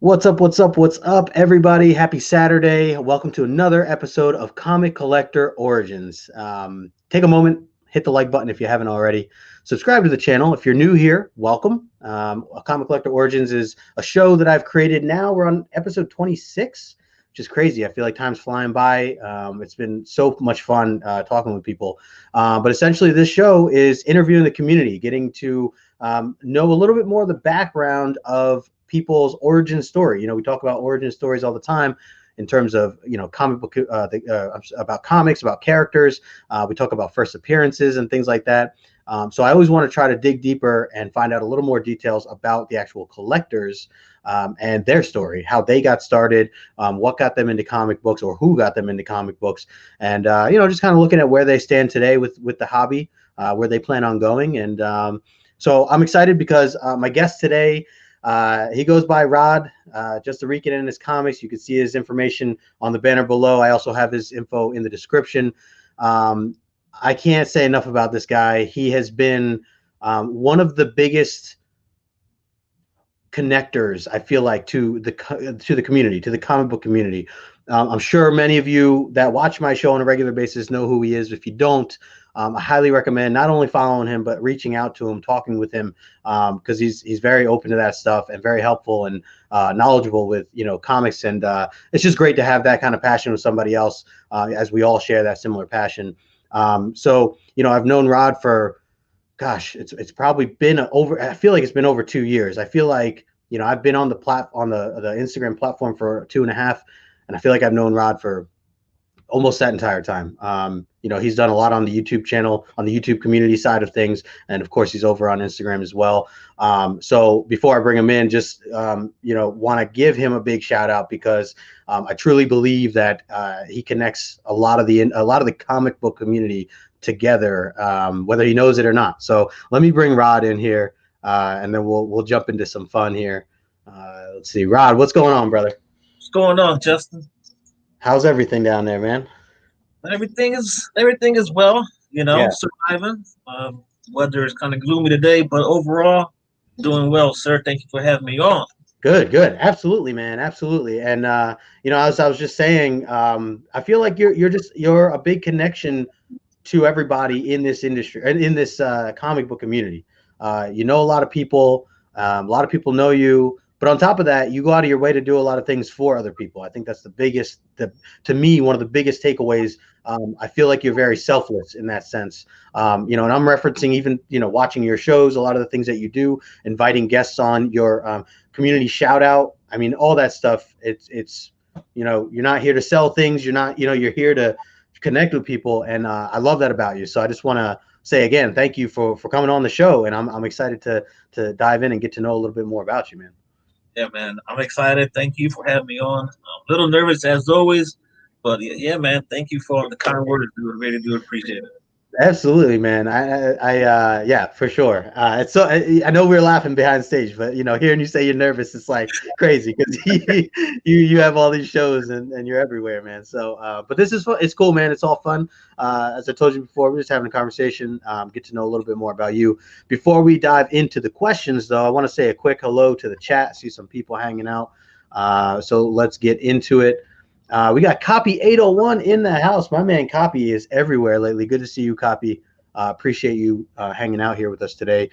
What's up? What's up? What's up, everybody? Happy Saturday. Welcome to another episode of Comic Collector Origins. Take a moment, hit the like button if you haven't already. Subscribe to the channel. If you're new here, welcome. Comic Collector Origins is a show that I've created now. We're on episode 26, which is crazy. I feel like time's flying by. It's been so much fun talking with people. But essentially, this show is interviewing the community, getting to know a little bit more of the background of people's origin story. We talk about origin stories all the time in terms of, comic book, about comics, about characters. We talk about first appearances and things like that. So I always want to try to dig deeper and find out a little more details about the actual collectors and their story, how they got started, what got them into comic books or who got them into comic books. And, just kind of looking at where they stand today with the hobby, where they plan on going. And so I'm excited because my guest today, he goes by Rod, just to read it in his comics. You can see his information on the banner below. I also have his info in the description. I can't say enough about this guy. He has been one of the biggest connectors, I feel like, to the community, to the comic book community. I'm sure many of you that watch my show on a regular basis know who he is. If you don't, I highly recommend not only following him, but reaching out to him, talking with him, because he's very open to that stuff and very helpful and knowledgeable with comics. And it's just great to have that kind of passion with somebody else, as we all share that similar passion. So I've known Rod for, gosh, it's probably been over. I feel like it's been over 2 years. I feel like I've been on the Instagram platform for 2.5, and I feel like I've known Rod for almost that entire time. He's done a lot on the YouTube channel, on the YouTube community side of things, and of course he's over on Instagram as well. So before I bring him in, just want to give him a big shout out because I truly believe that he connects a lot of the comic book community together, whether he knows it or not. So let me bring Rod in here, and then we'll jump into some fun here. Let's see, Rod, what's going on, brother? What's going on, Justin? How's everything down there, man? Everything is well, Yeah. surviving. Weather is kind of gloomy today, but overall, doing well, sir. Thank you for having me on. Good. Absolutely, man. Absolutely. And as I was just saying, I feel like you're a big connection to everybody in this industry and in this comic book community. A lot of people. A lot of people know you, but on top of that, you go out of your way to do a lot of things for other people. I think that's to me, one of the biggest takeaways. I feel like you're very selfless in that sense. And I'm referencing even, watching your shows, a lot of the things that you do, inviting guests on your community shout out. I mean, all that stuff. It's you're not here to sell things. You're not, you're here to connect with people. And I love that about you. So I just want to say again, thank you for coming on the show. And I'm excited to dive in and get to know a little bit more about you, man. Yeah, man. I'm excited. Thank you for having me on. I'm a little nervous as always, but yeah, man. Thank you for the kind words. We really do appreciate it. Absolutely, man. Yeah, for sure. It's so I know we were laughing behind stage, but hearing you say you're nervous, it's like crazy because you have all these shows and you're everywhere, man. So, but this is fun. It's cool, man. It's all fun. As I told you before, we're just having a conversation, get to know a little bit more about you. Before we dive into the questions, though, I want to say a quick hello to the chat. I see some people hanging out. So let's get into it. We got Copy 801 in the house. My man Copy is everywhere lately. Good to see you, Copy. Appreciate you hanging out here with us today.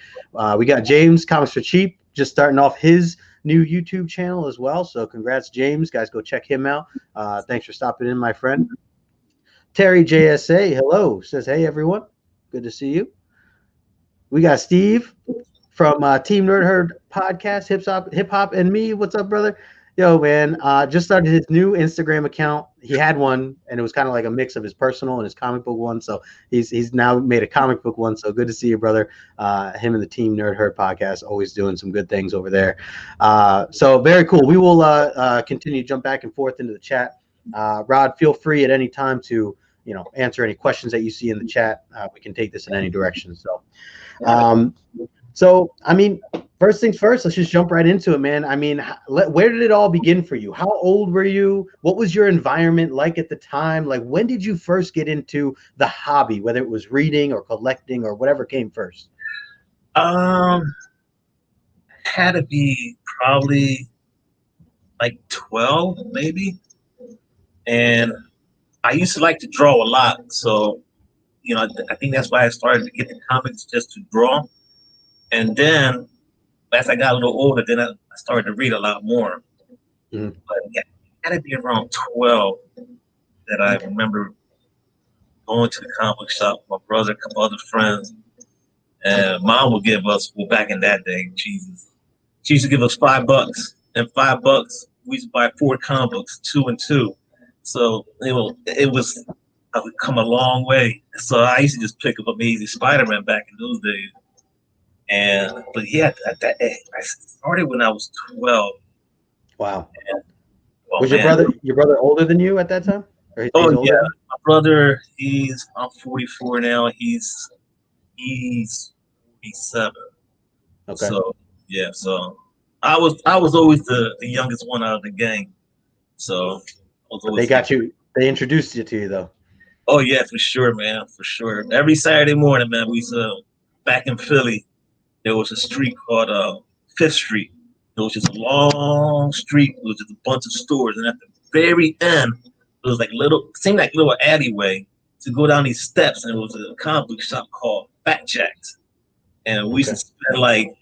We got James, Comics for Cheap, just starting off his new YouTube channel as well. So congrats, James. Guys, go check him out. Thanks for stopping in, my friend. Terry JSA, hello. Says, hey, everyone. Good to see you. We got Steve from Team Nerd Herd Podcast, Hip Hop and Me. What's up, brother? Yo, man, just started his new Instagram account. He had one, and it was kind of like a mix of his personal and his comic book one. So he's now made a comic book one. So good to see you, brother. Him and the Team Nerd Herd Podcast always doing some good things over there. So very cool. We will continue to jump back and forth into the chat. Rod, feel free at any time to answer any questions that you see in the chat. We can take this in any direction. So, I mean, first things first, let's just jump right into it, man. I mean, where did it all begin for you? How old were you? What was your environment like at the time? Like, when did you first get into the hobby, whether it was reading or collecting or whatever came first? Had to be probably like 12 maybe, and I used to like to draw a lot. So I think that's why I started to get the comics just to draw. And then as I got a little older, then I started to read a lot more. Mhm. But yeah, it had to be around 12 that I Okay. remember going to the comic shop with my brother, a couple other friends, and mom would give us, well, back in that day, Jesus, she used to give us $5, and $5 we used to buy 4 comic books, 2 and 2. So it was I've come a long way. So I used to just pick up Amazing Spider-Man back in those days. And but yeah, I started when I was 12. Wow. And, well, Was your man. brother older than you at that time, or Oh he's yeah, older now? my brother. I'm 44 now. He's 47. Okay. So yeah, so I was always the youngest one out of the gang. So I was But they always the got you. They introduced you to you though. Oh yeah, for sure, man, for sure. Every Saturday morning, man, we used to back in Philly. There was a street called Fifth Street. It was just a long street. It was just a bunch of stores, and at the very end, it was like seemed like little alleyway to go down these steps, and it was a comic book shop called Fat Jack's, and we used to Okay. spend like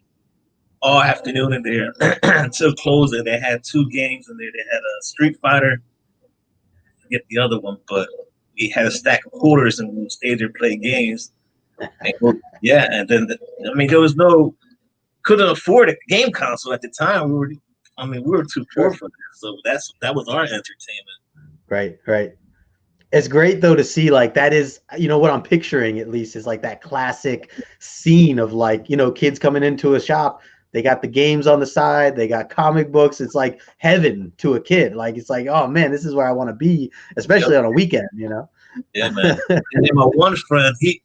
all afternoon in there until closing. They had 2 games in there. They had a Street Fighter, I forget the other one, but we had a stack of quarters and we would stay there play games. Yeah, and then I mean there was no couldn't afford a game console at the time. We were too poor Sure. for that. So that was our entertainment. Right. Right. It's great though to see like that is what I'm picturing at least is like that classic scene of like kids coming into a shop. They got the games on the side. They got comic books. It's like heaven to a kid. Like it's like, oh man, this is where I want to be, Yep. especially on a weekend. Yeah, man. And then my one friend, he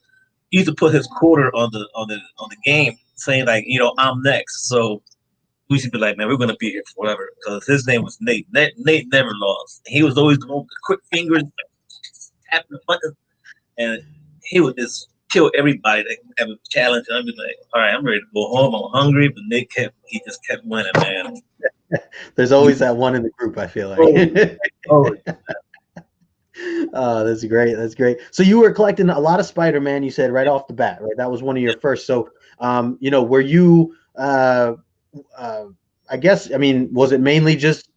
used to put his quarter on the game, saying like, I'm next. So we should be like, man, we're gonna be here forever because his name was Nate. Nate never lost. He was always the one with the quick fingers, tapping the button, and he would just kill everybody that have a challenge. And I'd be like, all right, I'm ready to go home. I'm hungry, but he just kept winning, man. There's always that one in the group. I feel like. Oh, oh, Oh, that's great. That's great. So you were collecting a lot of Spider-Man, you said right off the bat, right? That was one of your first. So, were you, uh, I guess, I mean, was it mainly just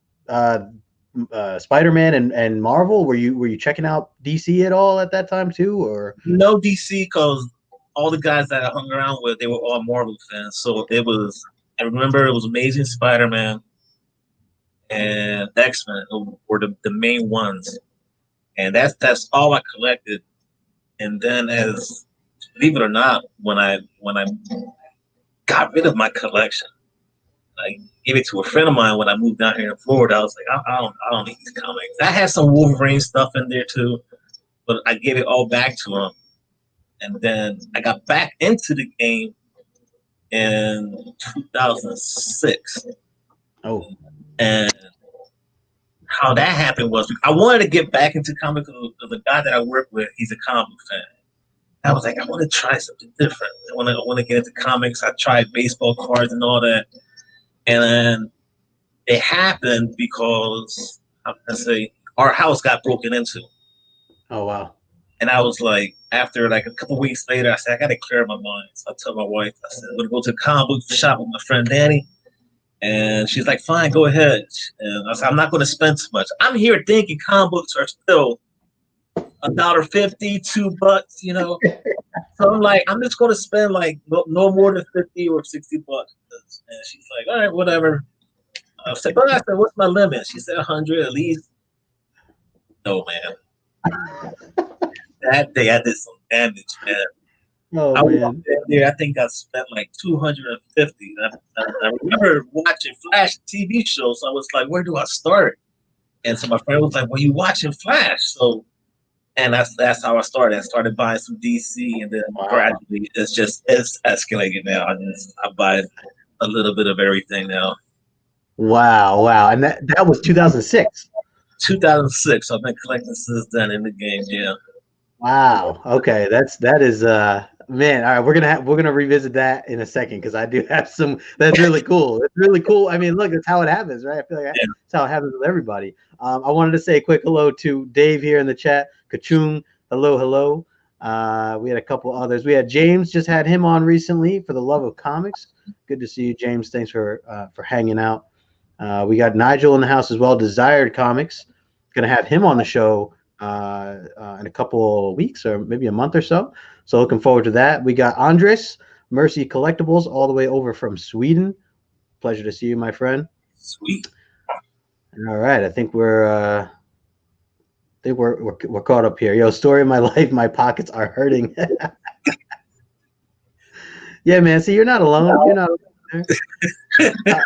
Spider-Man and Marvel? Were you checking out DC at all at that time too, or? no DC because all the guys that I hung around with, they were all Marvel fans. So it was. I remember it was Amazing Spider-Man and X-Men were the main ones, and that's all I collected. And then, as believe it or not, when I got rid of my collection, I gave it to a friend of mine when I moved down here in Florida. I was like, I don't need these comics. I had some Wolverine stuff in there too, but I gave it all back to him. And then I got back into the game in 2006. Oh, And how that happened was I wanted to get back into comics because the guy that I work with, he's a comic fan. I was like, I want to try something different. I want to get into comics. I tried baseball cards and all that. And then it happened because, how can I say, our house got broken into. oh wow. And I was like, after like a couple weeks later, I said, I got to clear my mind. So I told my wife, I said, I'm going to go to the comic book shop with my friend Danny. And she's like, fine, go ahead. And I said, I'm not going to spend too much. I'm here thinking comic books are still $1.50, $2. So I'm like, I'm just going to spend like no more than 50 or $60. And she's like, all right, whatever. I said, what's my limit? She said 100 at least. No, man. That day I did some damage, man. Oh I walked man. in there. I think I spent like 250. I remember watching Flash TV shows. So I was like, where do I start? And so my friend was like, well, you watching Flash. So, and that's how I started. I started buying some DC, and then Wow. gradually it's escalated now. I buy a little bit of everything now. Wow. Wow. And that was 2006. 2006. I've been collecting since then in the game. Yeah. Wow. Okay. That is Man, all right, we're gonna revisit that in a second because I do have some. That's really cool. It's really cool. I mean, look, it's how it happens, right? I feel like Yeah. that's how it happens with everybody. I wanted to say a quick hello to Dave here in the chat. Kachung, hello, hello. We had a couple others. We had James, just had him on recently for the love of comics. Good to see you, James. Thanks for hanging out. We got Nigel in the house as well. Desired Comics, gonna have him on the show in a couple of weeks or maybe a month or so. So looking forward to that. We got Andres, Mercy Collectibles, all the way over from Sweden. Pleasure to see you, my friend. Sweet. All right, I think we're caught up here. Yo, story of my life. My pockets are hurting. Yeah, man. See, you're not alone. You're not alone there.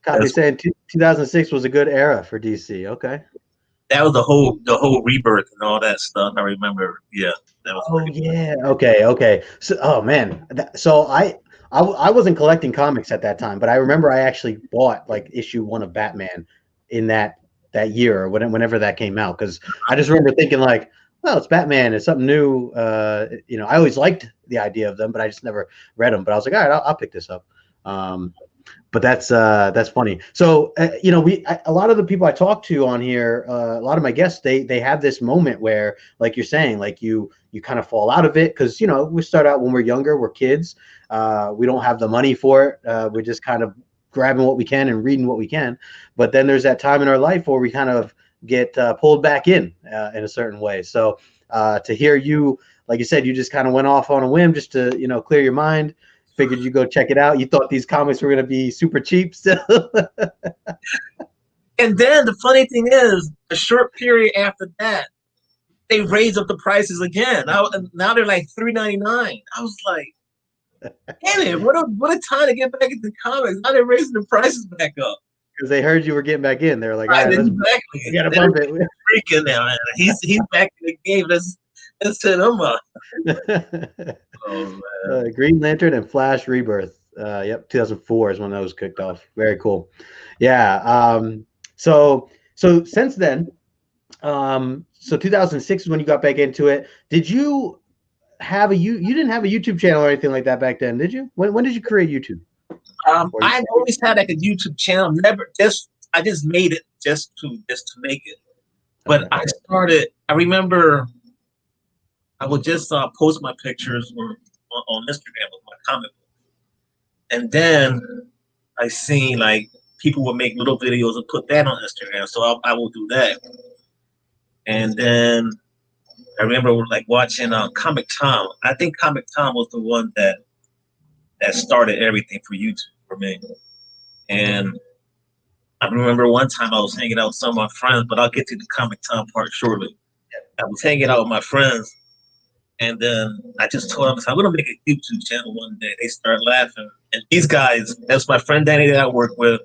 Copy That's, saying 2006 was a good era for DC. Okay. that was the whole rebirth and all that stuff. I remember. Yeah, that was Oh pretty. yeah. Okay. Okay. So, oh man. So I wasn't collecting comics at that time, but I remember I actually bought like issue 1 of Batman in that year or whenever that came out because I just remember thinking like, well, it's Batman. It's something new. I always liked the idea of them, but I just never read them. But I was like, all right, I'll pick this up. But that's funny. So a lot of the people I talk to on here, a lot of my guests, they have this moment where, like you're saying, like you kind of fall out of it because we start out when we're younger, we're kids, we don't have the money for it, we're just kind of grabbing what we can and reading what we can. But then there's that time in our life where we kind of get pulled back in a certain way. So to hear you, like you said, you just kind of went off on a whim just to clear your mind. Figured you go check it out. You thought these comics were going to be super cheap still. And then the funny thing is, a short period after that, they raised up the prices again. Now they're like $3.99. I was like, damn it! What a time to get back into comics. Now they're raising the prices back up. Because they heard you were getting back in. They're like, all Right, right, exactly. we gotta bump it. Freaking now, man. He's back in the game. Let's set him up. Oh man. Green Lantern and Flash Rebirth. Yep, 2004 is when that was kicked off. Very cool. Yeah. So since then, so 2006 is when you got back into it. Did you have you didn't have a YouTube channel or anything like that back then, did you? When did you create YouTube? I always had like a YouTube channel. I just made it just to make it. But Okay. I remember I would just post my pictures on Instagram with my comic book. And then I seen like people would make little videos and put that on Instagram. So I will do that. And then I remember like watching Comic Tom. I think Comic Tom was the one that started everything for YouTube for me. And I remember one time I was hanging out with some of my friends, but I'll get to the Comic Tom part shortly. I was hanging out with my friends, and then I just told them, I'm going to make a YouTube channel one day. They start laughing. And these guys, that's my friend Danny that I work with,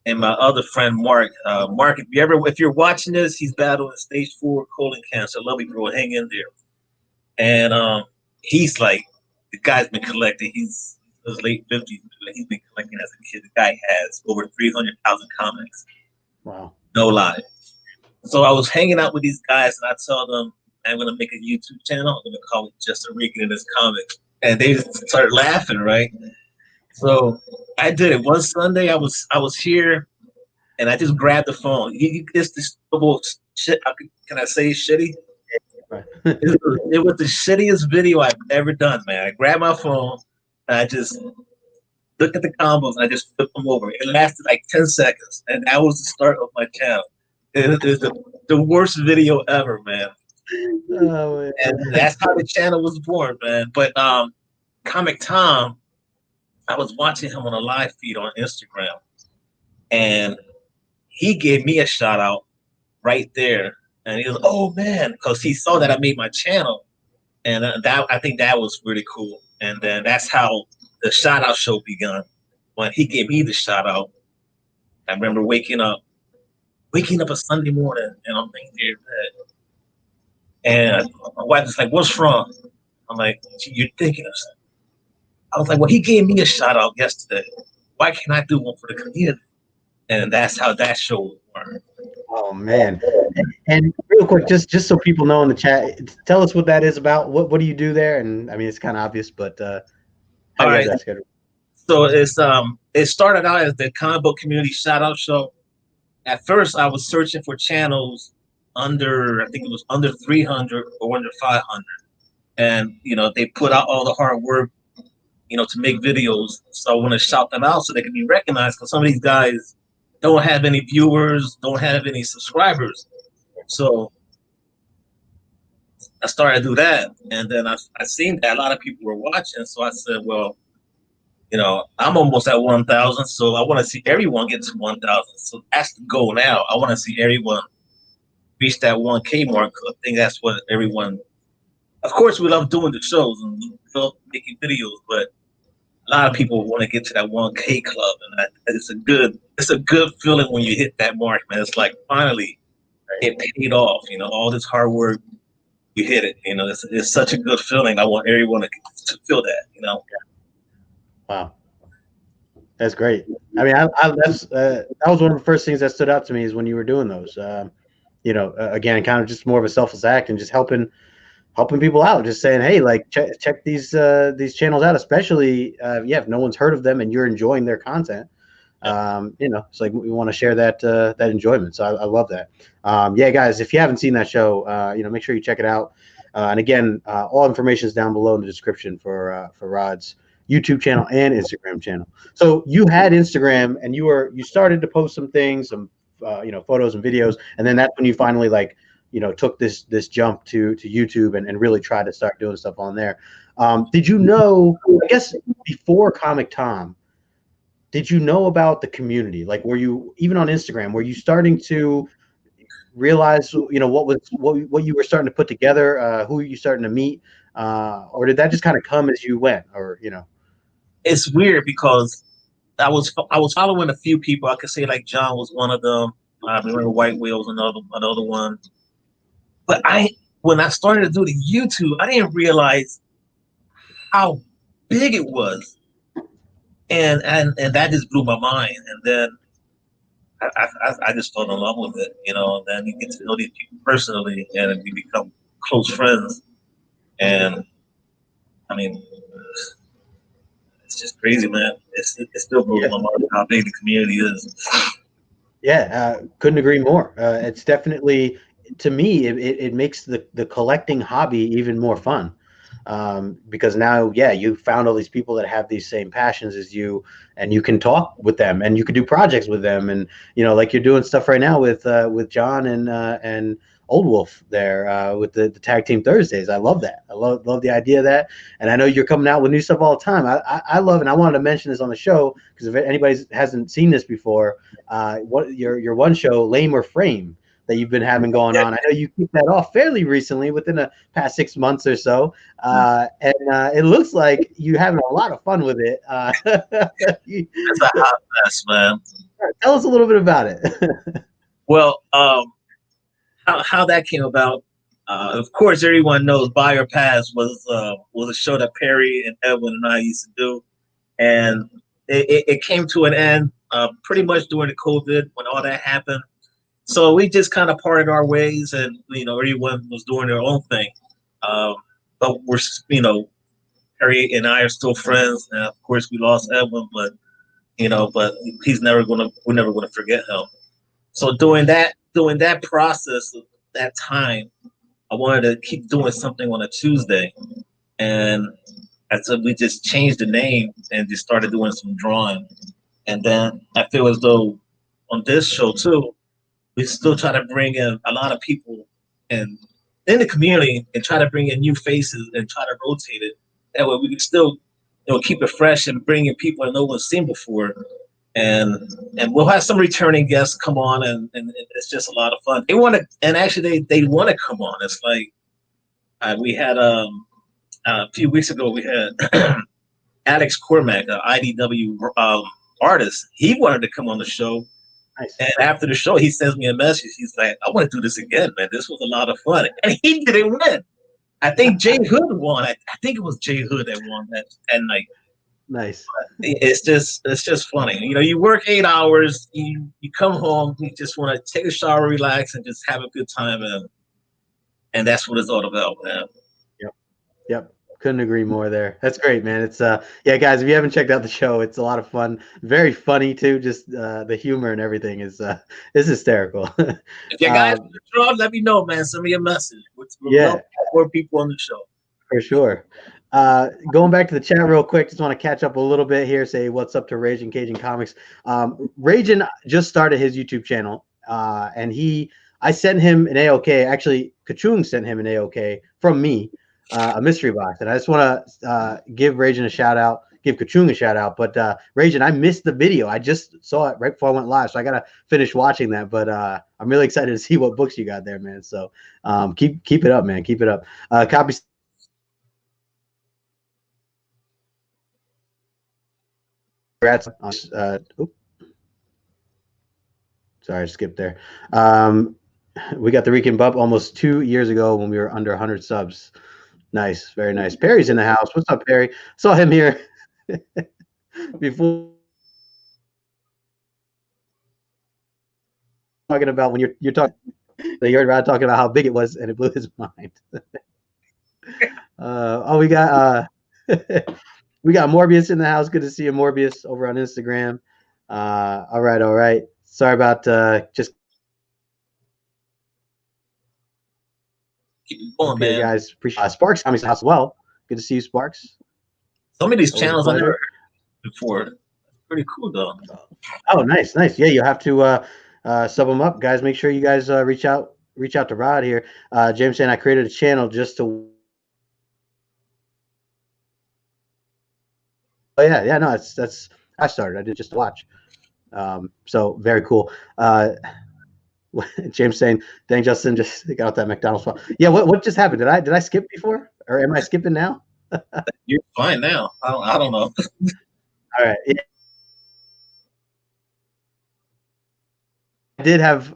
and my other friend Mark. Mark, if you're watching this, he's battling stage 4 colon cancer. Love you, bro. Hang in there. And he's like, the guy's been collecting. He's in his late 50s. He's been collecting as a kid. The guy has over 300,000 comics. Wow. No lie. So I was hanging out with these guys, and I told them, I'm going to make a YouTube channel. I'm going to call it Just a Regan in his Comics. And they started laughing, right? So I did it. One Sunday, I was here, and I just grabbed the phone. It's this shit. Can I say shitty? Right. It was the shittiest video I've ever done, man. I grabbed my phone, and I just looked at the combos, and I just flipped them over. It lasted like 10 seconds, and that was the start of my channel. It is the worst video ever, man. Oh, And that's how the channel was born, man. But Comic Tom, I was watching him on a live feed on Instagram, and he gave me a shout out right there. And he was, oh man, because he saw that I made my channel, and I think that was really cool. And then that's how the shout out show began. When he gave me the shout out, I remember waking up a Sunday morning, and I'm thinking in bed, and my wife was like, "What's wrong?" I'm like, "You're thinking of something." I was like, "Well, he gave me a shout out yesterday. Why can't I do one for the community?" And that's how that show was born. Oh man. And real quick, just so people know in the chat, tell us what that is about. What do you do there? And I mean, it's kind of obvious, but how All do you have right. that scheduled? So it started out as the comic book community shout out show. At first, I was searching for channels under, I think it was under 300 or under 500, and they put out all the hard work, to make videos. So I want to shout them out so they can be recognized, because some of these guys don't have any viewers, don't have any subscribers. So I started to do that, and then I seen that a lot of people were watching. So I said, well, I'm almost at 1,000, so I want to see everyone get to 1,000. So that's the goal now. I want to see everyone reach that 1K mark. I think that's what everyone. Of course, we love doing the shows and we love making videos, but a lot of people want to get to that 1K club, and it's a good feeling when you hit that mark, man. It's like finally it paid off. All this hard work, you hit it. It's such a good feeling. I want everyone to feel that. Wow, that's great. I mean, that was one of the first things that stood out to me is when you were doing those. Again, kind of just more of a selfless act and just helping people out, just saying, hey, like check these channels out, especially if no one's heard of them and you're enjoying their content. It's like we want to share that enjoyment. So I love that. Guys, if you haven't seen that show, make sure you check it out. And again, all information is down below in the description for Rod's YouTube channel and Instagram channel. So you had Instagram and you started to post some things, some photos and videos, and then that's when you finally took this jump to YouTube and really tried to start doing stuff on there. Did you know, I guess before Comic Tom, did you know about the community? Like, were you, even on Instagram, were you starting to realize, what you were starting to put together, who you starting to meet, or did that just kind of come as you went, or? It's weird because I was following a few people. I could say like John was one of them. I remember White Whale was another one. But when I started to do the YouTube, I didn't realize how big it was, and that just blew my mind. And then I just fell in love with it, And then you get to know these people personally, and you become close friends. And I mean, it's just crazy, man. It still blows my mind how big the community is. Yeah, couldn't agree more. It's definitely, to me, it makes the collecting hobby even more fun, because now, you found all these people that have these same passions as you, and you can talk with them, and you can do projects with them, and like you're doing stuff right now with John and Old Wolf there, with the Tag Team Thursdays. I love that. I love the idea of that, and I know you're coming out with new stuff all the time. I love, and I wanted to mention this on the show because if anybody hasn't seen this before, what your one show, Lame or Frame, that you've been having going on. I know you kicked that off fairly recently, within the past 6 months or so, and it looks like you're having a lot of fun with it. It's a hot mess, man. Tell us a little bit about it. Well, how that came about. Of course, everyone knows Buy or Pass was a show that Perry and Edwin and I used to do, and it came to an end pretty much during the COVID when all that happened. So we just kind of parted our ways, and everyone was doing their own thing. But we're Perry and I are still friends, and of course we lost Edwin, but we're never gonna forget him. So during that process of that time, I wanted to keep doing something on a Tuesday, and so we just changed the name and just started doing some drawing. And then I feel as though on this show too, we still try to bring in a lot of people and in the community and try to bring in new faces and try to rotate it. That way we can still keep it fresh and bring in people that no one's seen before. And we'll have some returning guests come on, and it's just a lot of fun. They want to, and actually they want to come on. It's like we had a few weeks ago we had Alex Cormack, an IDW artist. He wanted to come on the show. Nice. And after the show, he sends me a message. He's like, "I want to do this again, man. This was a lot of fun." And he didn't win. I think Jay Hood won. I think it was Jay Hood that won that night. Nice. It's just funny. You know, you work 8 hours, you come home, you just want to take a shower, relax, and just have a good time, and that's what it's all about, man. Yep. Yep. Couldn't agree more there. That's great, man. It's yeah, guys, if you haven't checked out the show, it's a lot of fun. Very funny too. Just the humor and everything is hysterical. If you guys want to draw, let me know, man. Send me a message. We'd love Yeah, more people on the show. for sure. Going back to the chat real quick, just want to catch up a little bit here. Say what's up to Raging Cajun Comics. Raging just started his YouTube channel, and I sent him an AOK. Actually, Kachung sent him an AOK from me, a mystery box, and I just want to give Raging a shout out, give Kachung a shout out. But Raging, I missed the video. I just saw it right before I went live, so I gotta finish watching that. But I'm really excited to see what books you got there, man. So keep it up, man. Keep it up. Copy. Congrats on sorry, I skipped there. We got the Rican Bump almost 2 years ago when we were under 100 subs. Nice, very nice. Perry's in the house. What's up, Perry? Saw him here before. Talking about when you're talking, you heard Rod talking about how big it was, and it blew his mind. Oh, we got we got Morbius in the house. Good to see you, Morbius, over on Instagram. All right. Sorry about just Keep it going, here, man. guys. Appreciate Sparks coming to the house as well. Good to see you, Sparks. Some of these channels I never heard before. Pretty cool, though. Oh, nice. Yeah, you have to sub them up, guys. Make sure you guys reach out to Rod here. James saying I created a channel just to. Oh yeah, no, that's I started. I did just watch. So very cool. James saying, "Dang, Justin just got out that McDonald's spot." Yeah, what just happened? Did I skip before, or am I skipping now? You're fine now. I don't know. All right. Yeah.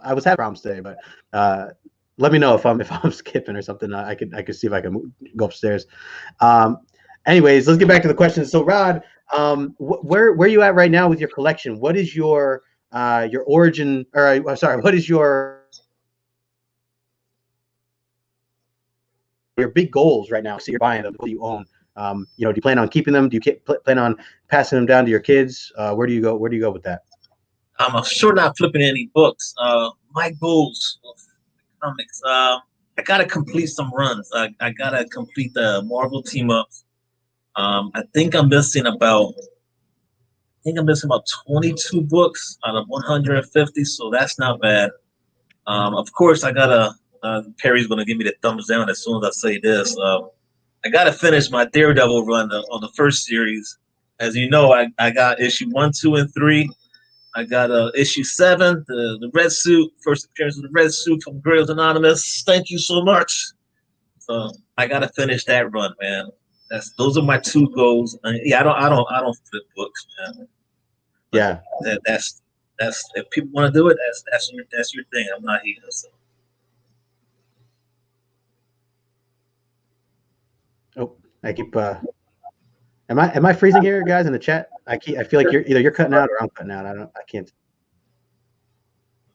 I was having problems today, but let me know if I'm skipping or something. I could see if I can go upstairs. Anyways, let's get back to the question. So, Rod, where are you at right now with your collection? What is your origin? Or I'm sorry, what is your big goals right now? So you're buying them. What do you own? Do you plan on keeping them? Do you plan on passing them down to your kids? Where do you go? Where do you go with that? I'm sure not flipping any books. My goals of comics. I gotta complete some runs. I gotta complete the Marvel team ups. I think I'm missing about 22 books out of 150, so that's not bad. Of course, I gotta. Perry's gonna give me the thumbs down as soon as I say this. I gotta finish my Daredevil run on the first series. As you know, I got issue 1, 2, and 3. I got issue 7, the red suit, first appearance of the red suit from Grails Anonymous. Thank you so much. So I gotta finish that run, man. Those are my two goals. Yeah, I don't flip books, man. But yeah, that's if people want to do it, that's your thing. I'm not here. So. Oh, I keep. Am I freezing here, guys, in the chat? I feel like you're cutting out or I'm cutting out. I can't.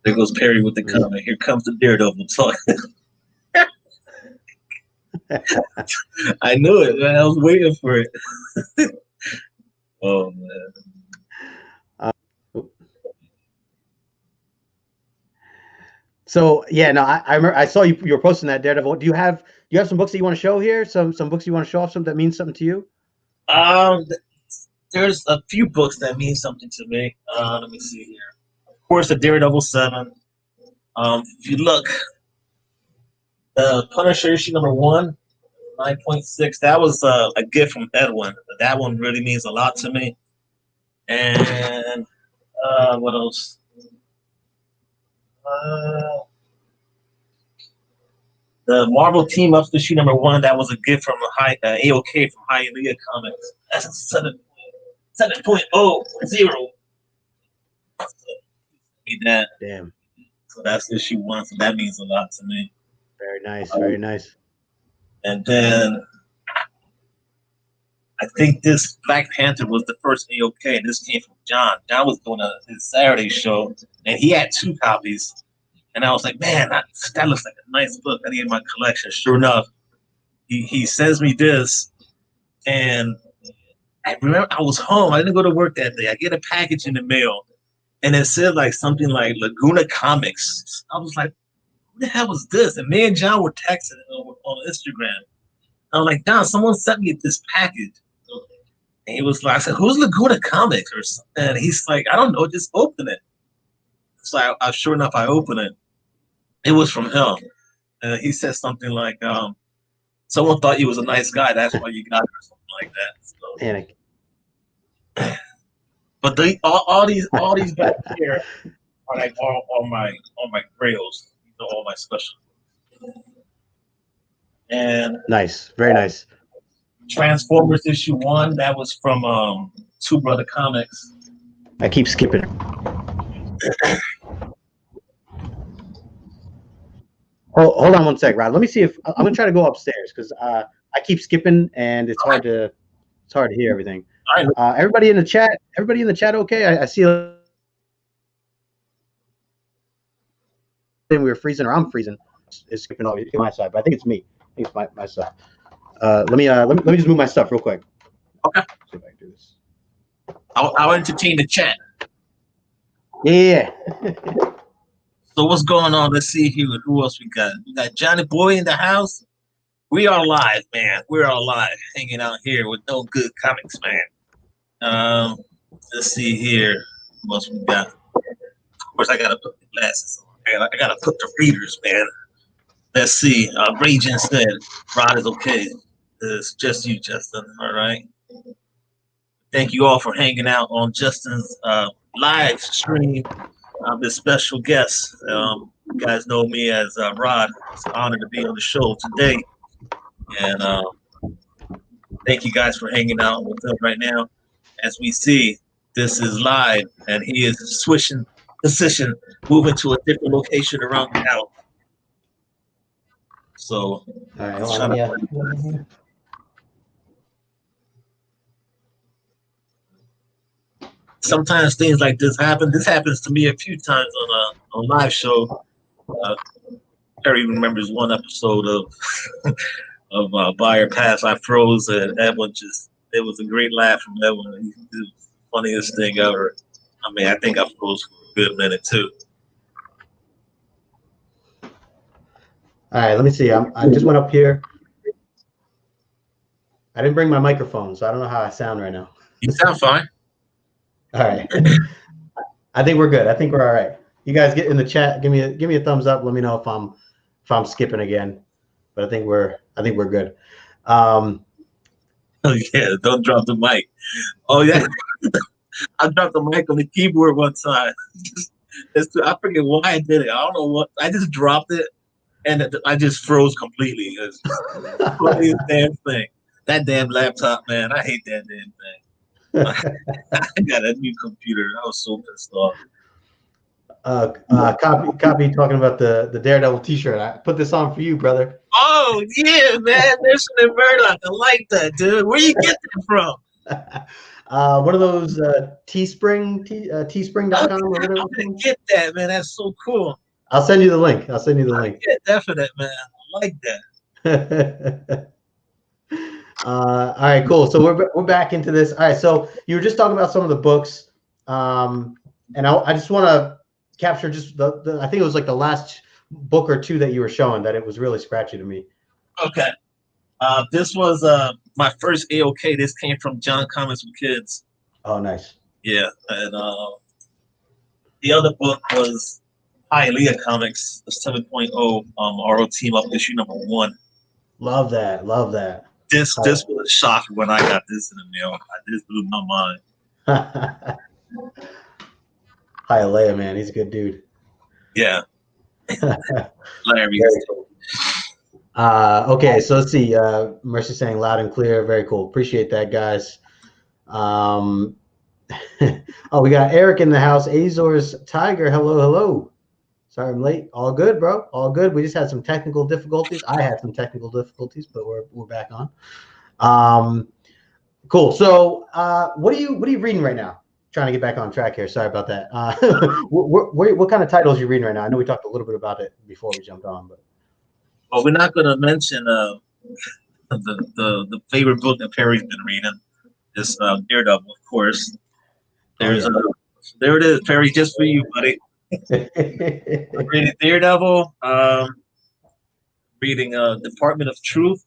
There goes Perry with the comment. Here comes the Daredevil talk. I knew it, man. I was waiting for it. Oh man. So yeah, no, I remember I saw you were posting that Daredevil. Do you have some books that you want to show here? Some books you want to show off? Something that means something to you? There's a few books that mean something to me. Let me see here. Of course, the Daredevil 7. If you look, Punisher issue number 1, 9.6. That was a gift from Edwin. That one really means a lot to me. And what else? The Marvel Team Ups issue number 1. That was a gift from AOK from Hialeah Comics. That's a 7.00. That. Damn. So that's issue 1. So that means a lot to me. Very nice. Very nice. And then I think this Black Panther was the first AOK, and this came from John. John was doing his Saturday show, and he had 2 copies. And I was like, man, that looks like a nice book. I need in my collection. Sure enough, he sends me this, and I remember I was home. I didn't go to work that day. I get a package in the mail, and it said like something like Laguna Comics. I was like, what the hell was this? And me and John were texting on Instagram. I was like, John, someone sent me this package. And he was like, I said, who's Laguna Comics or something? And he's like, I don't know, just open it. So sure enough, I opened it. It was from him. And he said something like, someone thought you was a nice guy. That's why you got it or something like that. So, but all these back here are like all my grails, all my special. And nice, very nice. Transformers #1, that was from Two Brother Comics. I keep skipping. Hold on one sec, Rod. Let me see if I'm gonna try to go upstairs because I keep skipping and it's hard to hear everything. All right. Everybody in the chat, okay? I see we were freezing or I'm freezing. It's skipping on my side, but I think it's me. I think it's my side. Let me just move my stuff real quick. Okay. See if I can do this. I'll entertain the chat. Yeah. So what's going on? Let's see here. Who else we got? We got Johnny Boy in the house. We are live, man. We're all live, hanging out here with No Good Comics, man. Let's see here. What else we got? Of course, I gotta put the glasses on. I gotta put the readers, man. Let's see. Raging said, Rod is okay. It's just you, Justin. All right. Thank you all for hanging out on Justin's live stream. This special guest. You guys know me as Rod. It's an honor to be on the show today. And thank you guys for hanging out with us right now. As we see, this is live, and he is switching position, moving to a different location around the house. So, all right, hold on, yeah. Sometimes things like this happen. This happens to me a few times on a live show. Perry remembers one episode of Buyer Pass. I froze, and that one it was a great laugh from that one. It was the funniest thing ever. I mean, I think I froze for a good minute too. All right, let me see. I just went up here. I didn't bring my microphone, so I don't know how I sound right now. You sound fine. All right. I think we're good. I think we're all right. You guys get in the chat. Give me a thumbs up. Let me know if I'm skipping again. But I think we're good. Oh yeah, don't drop the mic. Oh yeah, I dropped the mic on the keyboard one time. I forget why I did it. I don't know what. I just dropped it, and I just froze completely. It's the funniest damn thing. That damn laptop, man. I hate that damn thing. I got a new computer. I was so pissed off. Copy talking about the Daredevil T-shirt. I put this on for you, brother. Oh yeah, man! Mission and Murdoch. I like that, dude. Where you get that from? One of those Teespring, teespring.com or whatever. I'm gonna get that, man. That's so cool. I'll send you the link. Yeah, definite, man. I like that. All right, cool. So we're back into this. All right, so you were just talking about some of the books, and I just want to capture just the I think it was like the last book or two that you were showing that it was really scratchy to me. Okay. This was my first AOK. This came from John Comics with Kids. Oh, nice. Yeah, and the other book was Hialeah Comics, the 7.0 RO Team Up issue #1. Love that. This was a shock when I got this in the mail. This blew my mind. Hialeah, man, he's a good dude. Yeah. Hilarious. Okay, so let's see. Mercy saying loud and clear. Very cool. Appreciate that, guys. Oh, we got Eric in the house. Azor's Tiger. Hello. Sorry I'm late. All good, bro. All good. We just had some technical difficulties. I had some technical difficulties, but we're back on. Cool. So, what are you reading right now? Trying to get back on track here. Sorry about that. What kind of titles are you reading right now? I know we talked a little bit about it before we jumped on, but Well, we're not going to mention the favorite book that Perry's been reading is Daredevil, of course. oh There's yeah. there it is, Perry, just for you, buddy. I'm reading Daredevil. Reading Department of Truth.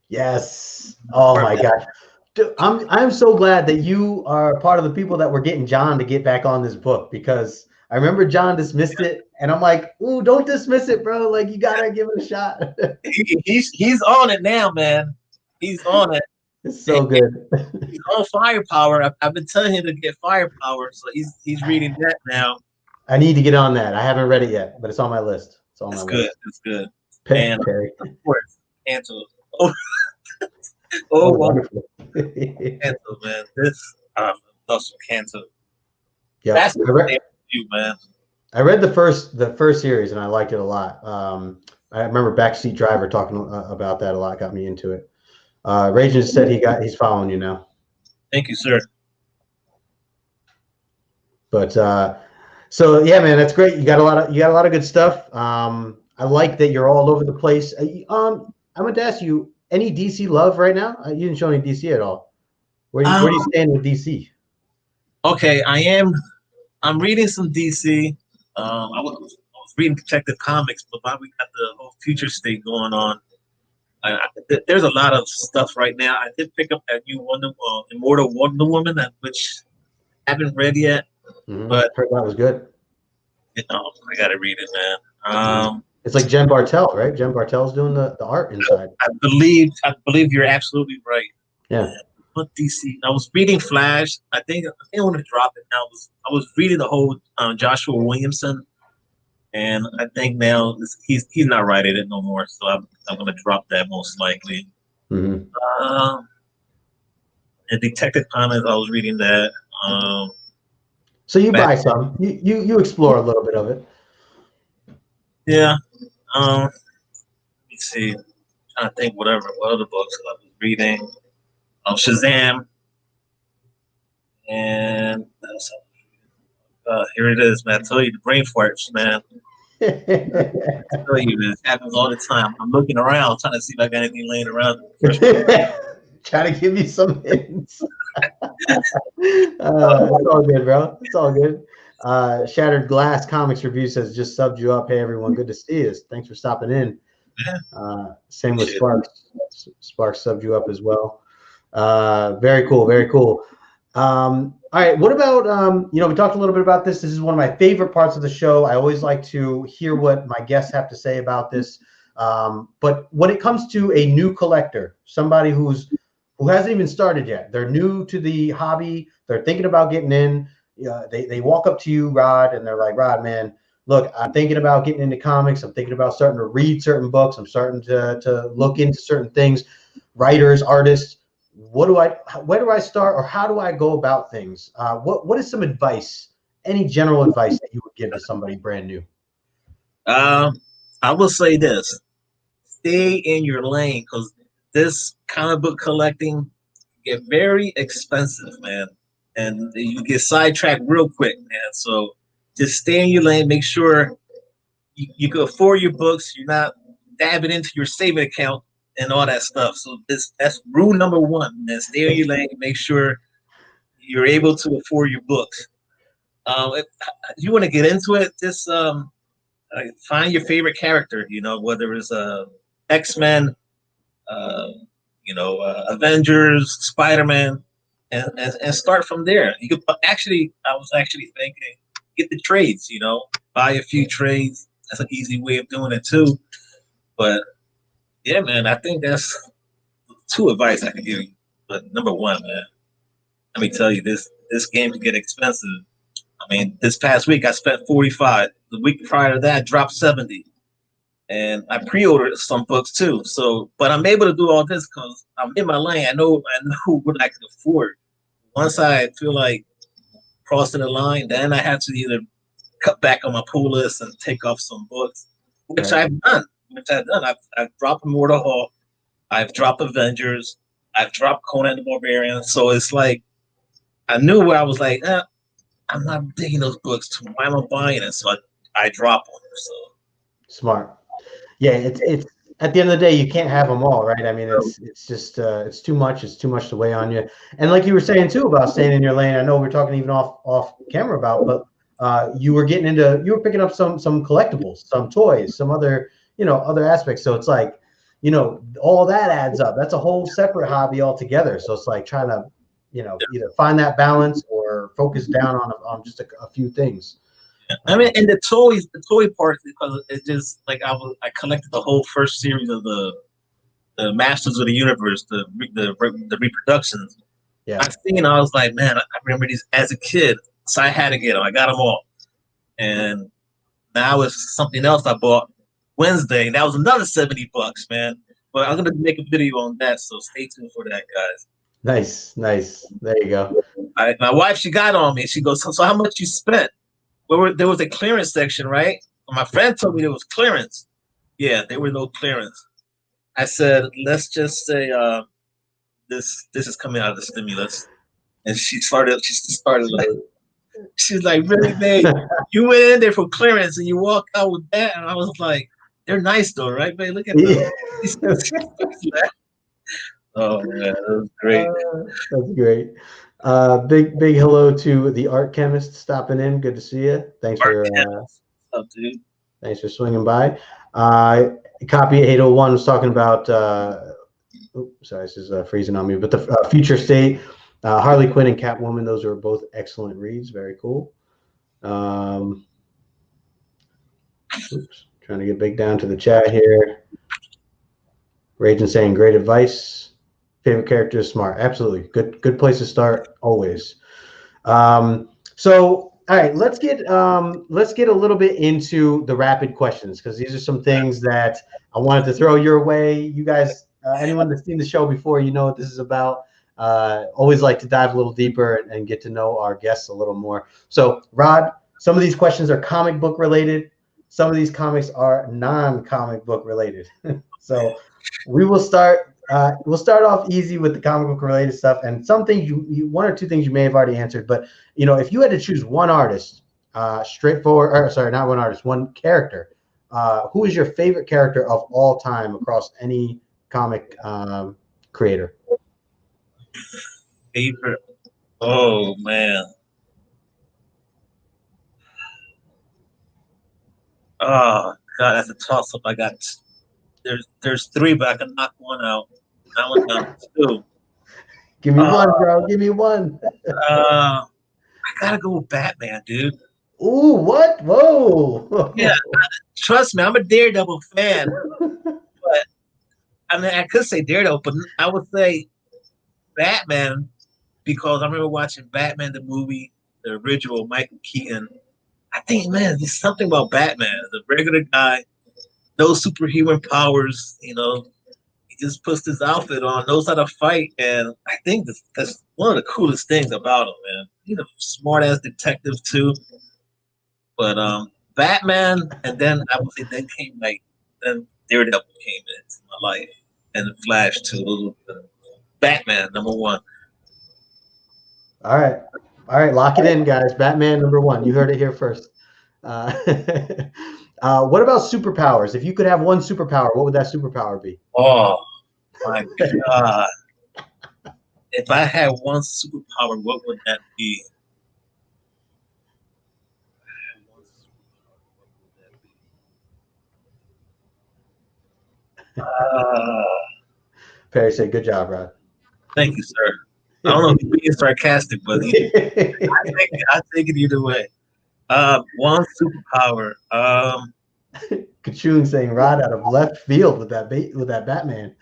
Yes. Oh my gosh. Dude, I'm so glad that you are part of the people that were getting John to get back on this book, because I remember John dismissed it, and I'm like, "Ooh, don't dismiss it, bro! Like, you gotta give it a shot." He's on it now, man. He's on it. It's so good. He's on Firepower. I've been telling him to get Firepower, so he's reading that now. I need to get on that. I haven't read it yet, but it's on my list. It's on my Good. list. It's good. And Perry. of course, Panther. Oh, Oh, wow. wonderful. Panther, man. This Russell Cantor. Yeah, That's you, man. I read the first series and I liked it a lot. I remember Backseat Driver talking about that a lot. Got me into it. Raging said he's following you now. Thank you, sir. But so yeah, man, that's great. You got a lot of good stuff. I like that you're all over the place. I meant to ask you, any DC love right now? You didn't show any DC at all. Where do you stand with DC? Okay, I'm reading some DC. I was reading Detective Comics, but now we got the whole Future State going on. There's a lot of stuff right now. I did pick up that new Immortal Wonder Woman, which I haven't read yet. But I heard that was good. I got to read it, man. It's like Jen Bartel, right? Jen Bartel's doing the art inside. I believe you're absolutely right. Yeah. What DC? I was reading Flash. I think I want to drop it now. I was reading the whole Joshua Williamson, and I think now he's not writing it no more. So I'm going to drop that most likely. Mm-hmm. And Detective Comics, I was reading that. So you buy some. You explore a little bit of it. Yeah. Let me see. I'm trying to think what other books I was reading. Shazam. And here it is, man. I tell you, the brain farts, man. I tell you, this happens all the time. I'm looking around, trying to see if I got anything laying around. Trying to give you some hints. It's all good, bro. It's all good. Shattered Glass Comics Review says, just subbed you up. Hey, everyone. Good to see you. Thanks for stopping in. Same with Sparks. Sparks subbed you up as well. Very cool. Very cool. All right. What about, we talked a little bit about this. This is one of my favorite parts of the show. I always like to hear what my guests have to say about this. But when it comes to a new collector, somebody who hasn't even started yet, they're new to the hobby, they're thinking about getting in, they walk up to you, Rod, and they're like, Rod, man, look, I'm thinking about getting into comics. I'm thinking about starting to read certain books. I'm starting to look into certain things, writers, artists. Where do I start, or how do I go about things? What is some advice, any general advice that you would give to somebody brand new? I will say this: stay in your lane, because this comic book collecting get very expensive, man, and you get sidetracked real quick, man. So just stay in your lane. Make sure you can afford your books. You're not dabbing into your saving account and all that stuff. So that's rule number one, man. Stay in your lane. Make sure you're able to afford your books. If you want to get into it, just find your favorite character. Whether it's X-Men, Avengers, Spider-Man, and start from there. You could I was actually thinking, get the trades. Buy a few trades. That's an easy way of doing it too. But yeah, man, I think that's two advice I can give you. But number one, man, let me tell you, this game can get expensive. I mean, this past week I spent 45. The week prior to that, I dropped 70. And I pre-ordered some books too. So, but I'm able to do all this because I'm in my lane. I know what I can afford. Once I feel like crossing the line, then I have to either cut back on my pull list and take off some books, which I've done. I've dropped Immortal Hulk. I've dropped Avengers. I dropped Conan the Barbarian, so it's like I knew where I was like, I'm not digging those books. Why am I buying it? So I drop them. So Smart. Yeah, it's at the end of the day, you can't have them all, right? I mean, it's just it's too much. It's too much to weigh on you. And like you were saying too about staying in your lane. I know we're talking even off camera about, but you were picking up some collectibles, some toys, some other other aspects. So it's like all that adds up. That's a whole separate hobby altogether. So it's like trying to either find that balance or focus down on just a few things. I mean, and the toy part, because it's just like I collected the whole first series of the Masters of the Universe, the reproductions. Yeah. I was like, man, I remember these as a kid, so I had to get them. I got them all, and now it's something else I bought Wednesday, and that was another $70, man. But I'm gonna make a video on that, so stay tuned for that, guys. Nice. There you go. My wife, she got on me. She goes, so how much you spent? There was a clearance section, right? My friend told me there was clearance. Yeah, there was no clearance. I said, let's just say this is coming out of the stimulus. And she started like, she's like, really, babe? You went in there for clearance and you walked out with that? And I was like, they're nice though, right, babe? Look at them. Oh man, that was great. That's great. Big hello to the art chemist stopping in. Good to see you. Thanks for swinging by. Copy 801 was talking about. Sorry, this is freezing on me. But the Future State, Harley Quinn and Catwoman. Those are both excellent reads. Very cool. Trying to get big down to the chat here. Raging saying great advice. Favorite character is smart. Absolutely. Good place to start always. So all right, let's get a little bit into the rapid questions, because these are some things that I wanted to throw your way. You guys, anyone that's seen the show before, you know what this is about. Always like to dive a little deeper and get to know our guests a little more. So Rod, some of these questions are comic book related. Some of these comics are non-comic book related. So we will start. We'll start off easy with the comic book related stuff, and some things one or two things you may have already answered. But if you had to choose one artist, straightforward, or sorry, not one artist, one character, who is your favorite character of all time across any comic creator? Favorite? Oh man. Oh God, that's a toss up. I got there's three, but I can knock one out. That one down two. Give me one, bro. Give me one. I gotta go with Batman, dude. Ooh, what? Whoa. Yeah, trust me, I'm a Daredevil fan. But I mean, I could say Daredevil, but I would say Batman, because I remember watching Batman the movie, the original Michael Keaton. I think, man, there's something about Batman, the regular guy, no superhuman powers. He just puts his outfit on, knows how to fight, and I think that's one of the coolest things about him, man. He's a smart ass detective too. But Batman, and then I would say then Daredevil came into my life, and Flash too. Those were Batman number one. All right, lock it in, guys. Batman number one. You heard it here first. What about superpowers? If you could have one superpower, what would that superpower be? Oh my God! If I had one superpower, what would that be? Perry said, "Good job, Rod." Thank you, sir. I don't know if you're being sarcastic, but I take it either way. One superpower. Kachung saying Rod out of left field with that Batman.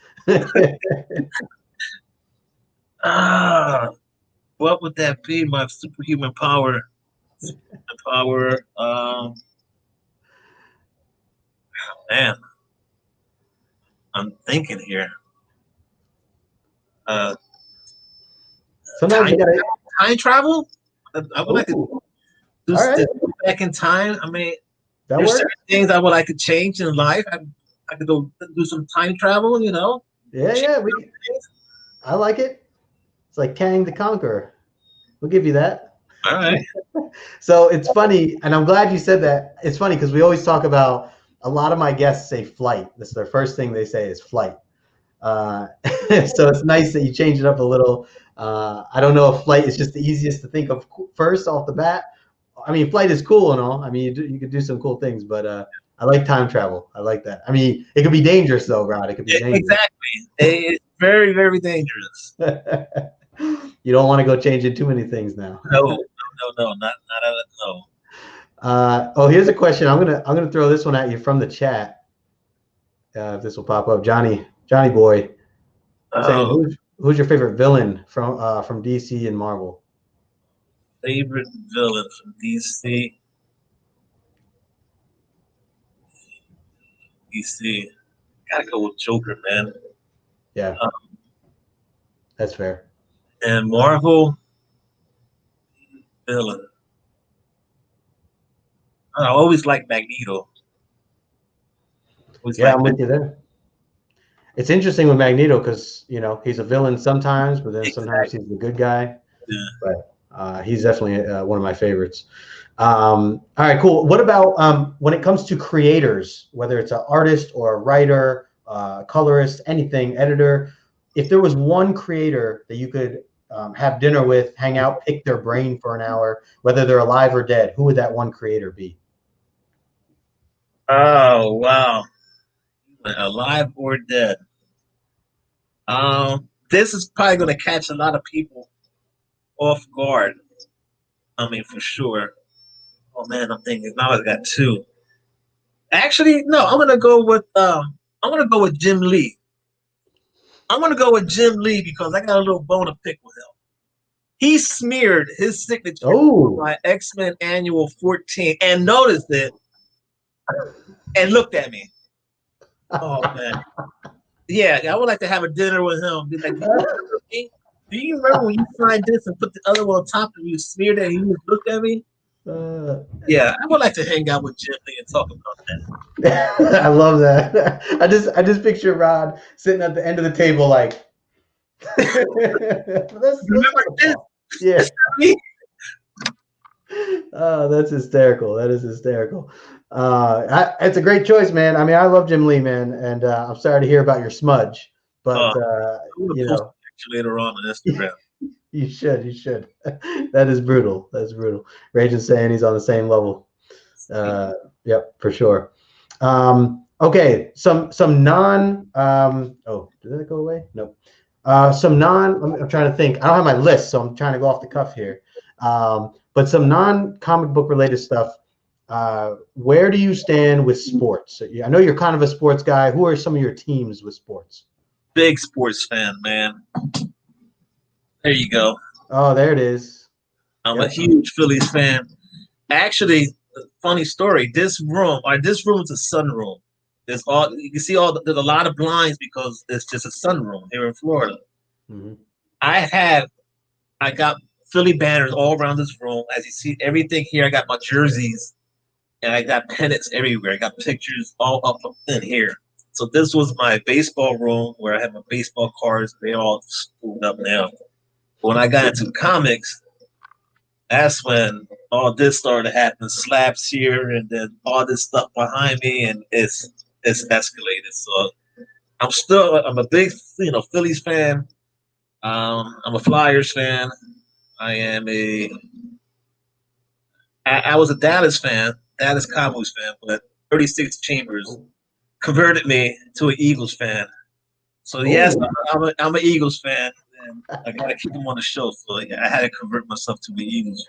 What would that be? My superhuman power. Man, I'm thinking here. Sometimes you gotta time travel. I would like to do back in time. I mean, there's certain things I would like to change in life. I could go do some time travel. Yeah. I like it. It's like Kang the Conqueror. We'll give you that. All right. So it's funny, and I'm glad you said that. It's funny because we always talk about a lot of my guests say flight. This is their first thing they say is flight. So it's nice that you change it up a little. I don't know if flight is just the easiest to think of first off the bat. I mean, flight is cool and all. I mean, you could do some cool things, but I like time travel. I like that. I mean, it could be dangerous though, Rod. It could be dangerous. Exactly. It's very, very dangerous. You don't want to go changing too many things now. No, not at all. Oh, here's a question. I'm gonna throw this one at you from the chat. If this will pop up, Johnny boy, saying who's your favorite villain from DC and Marvel? Favorite villain from DC. DC. Gotta go with Joker, man. Yeah, that's fair. And Marvel villain. I always like Magneto. Yeah, I'm with you there. It's interesting with Magneto because he's a villain sometimes, but then sometimes he's the good guy. Yeah. But he's definitely one of my favorites. All right, cool. What about when it comes to creators, whether it's an artist or a writer, colorist, anything, editor? If there was one creator that you could have dinner with, hang out, pick their brain for an hour, whether they're alive or dead, who would that one creator be? Oh wow. Alive or dead. This is probably gonna catch a lot of people off guard. I mean, for sure. Oh man, I'm thinking now I got two. Actually, no, I'm gonna go with Jim Lee. I'm gonna go with Jim Lee because I got a little bone to pick with him. He smeared his signature on my X-Men Annual 14 and noticed it and looked at me. Oh man. Yeah, I would like to have a dinner with him. Be like, do you remember when you signed this and put the other one on top and you smeared it and you just looked at me? Yeah, I would like to hang out with Jim Lee and talk about that. I love that. I just picture Rod sitting at the end of the table like remember this? Yeah. Oh, that's hysterical. That is hysterical. It's a great choice, man. I mean, I love Jim Lee, man, and I'm sorry to hear about your smudge, but later on Instagram. You should. That is brutal. That's brutal. Rage is saying he's on the same level. Yep, for sure. Okay, some non. Oh, did that go away? Nope. Some non. I'm trying to think. I don't have my list, so I'm trying to go off the cuff here. But some non-comic book related stuff. Where do you stand with sports? I know you're kind of a sports guy. Who are some of your teams with sports? Big sports fan, man. There you go. Oh, there it is. I'm a huge Phillies fan. Actually, funny story. This room is a sunroom. There's there's a lot of blinds because it's just a sunroom here in Florida. Mm-hmm. I got Philly banners all around this room. As you see, everything here. I got my jerseys, and I got pennants everywhere. I got pictures all up in here. So this was my baseball room where I had my baseball cards. They all spooled up now. When I got into comics, that's when all this started happening. Slaps here, and then all this stuff behind me, and it's escalated. So I'm a big Phillies fan. I'm a Flyers fan. I was a Dallas fan, Dallas Cowboys fan, but 36 Chambers converted me to an Eagles fan. So yes, I'm an Eagles fan, and I gotta keep them on the show. So yeah, I had to convert myself to the Eagles.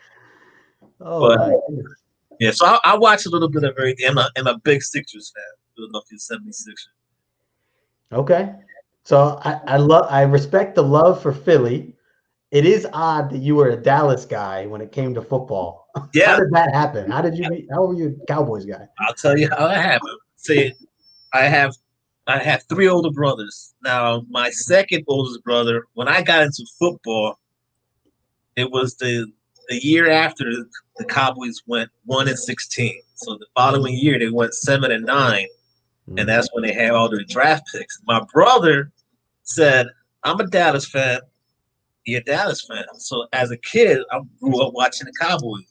Yeah, so I watch a little bit of everything. I'm a big Sixers fan, Philadelphia 76ers. Okay, so I respect the love for Philly. It is odd that you were a Dallas guy when it came to football. Yeah. How did that happen? How were you a Cowboys guy? I'll tell you how that happened. See, I have three older brothers. Now, my second oldest brother, when I got into football, it was the year after the Cowboys went 1-16. So the following year they went 7-9, and that's when they had all their draft picks. My brother said, I'm a Dallas fan. You're a Dallas fan. So as a kid, I grew up watching the Cowboys.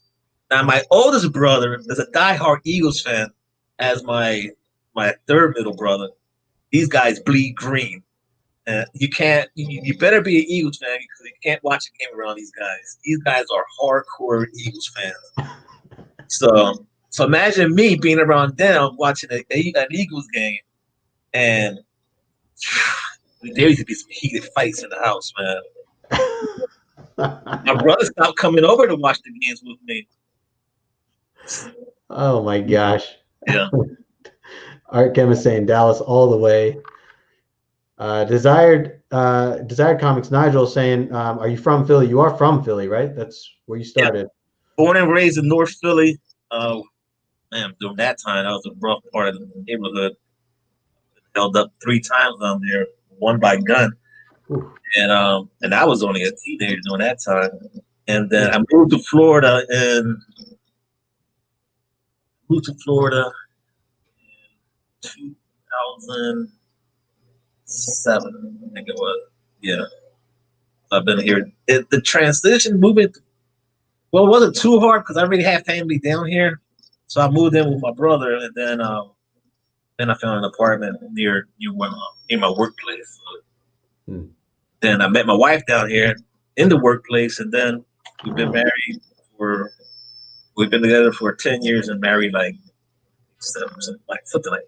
Now my oldest brother is a diehard Eagles fan, as my third middle brother. These guys bleed green. You can't. You better be an Eagles fan because you can't watch a game around these guys. These guys are hardcore Eagles fans. So imagine me being around them watching an Eagles game, and there used to be some heated fights in the house, man. My brother stopped coming over to watch the games with me. Oh my gosh. Yeah. Art Chem is saying Dallas all the way. Desired Comics Nigel saying, are you from Philly? You are from Philly, right? That's where you started. Yeah. Born and raised in North Philly. Man, during that time, that was a rough part of the neighborhood. Held up 3 times on there, one by gun. Ooh. And I was only a teenager during that time. And then I moved to Florida in 2007, I think it was. Yeah. I've been here. The transition movement, well, it wasn't too hard because I already had family down here. So I moved in with my brother, and then I found an apartment near my workplace. So then I met my wife down here in the workplace, and then we've been together for 10 years and married like 7, something like that.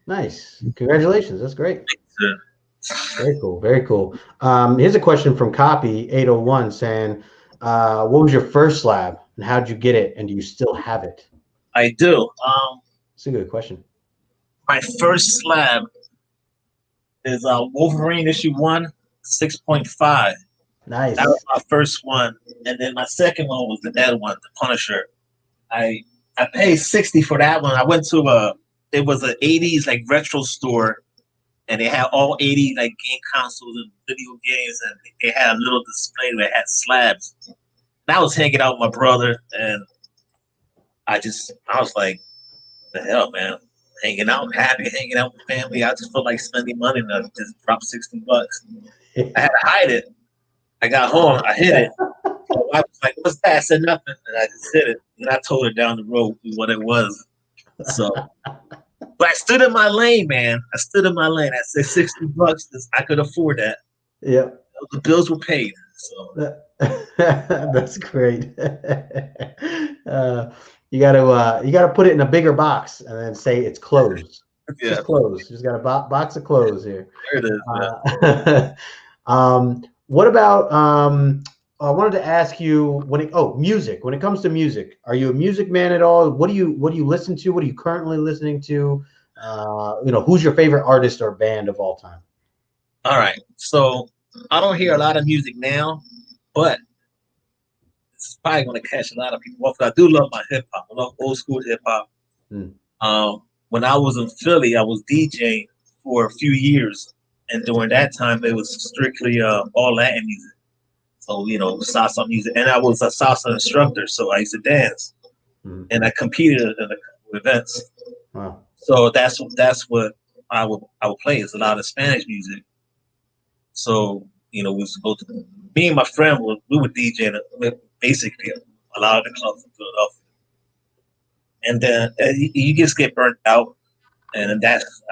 Nice. Congratulations. That's great. Very cool. Very cool. Here's a question from Copy 801 saying, what was your first slab and how'd you get it? And do you still have it? I do. It's a good question. My first slab is Wolverine issue 1, 6.5. Nice. That was my first one. And then my second one was the dead one, the Punisher. I paid $60 for that one. I went to it was an 80s like retro store, and they had all 80 like game consoles and video games, and they had a little display that had slabs. And I was hanging out with my brother, and I was like, the hell, man. Hanging out, happy, hanging out with family. I just felt like spending money and I just dropped $60. I had to hide it. I got home, I hid it. So I was like, what's that? I said nothing, and I just hid it. And I told her down the road what it was. So, but I stood in my lane, man. I stood in my lane. I said $60. I could afford that. Yeah. The bills were paid. So that's great. You gotta put it in a bigger box and then say it's closed. Yeah. Just closed. Just got a box of clothes here. There it is. What about I wanted to ask you music. When it comes to music, are you a music man at all? What do you listen to? What are you currently listening to? Who's your favorite artist or band of all time? All right. So I don't hear a lot of music now, but it's probably going to catch a lot of people off. I do love my hip hop. I love old school hip hop. When I was in Philly, I was DJing for a few years, and during that time, it was strictly all Latin music. So salsa music, and I was a salsa instructor, so I used to dance, and I competed in the events. Wow. So that's what I would play. It's a lot of Spanish music. So we was go to me and my friend we were DJing basically a lot of the clubs in Philadelphia, and then you just get burnt out, and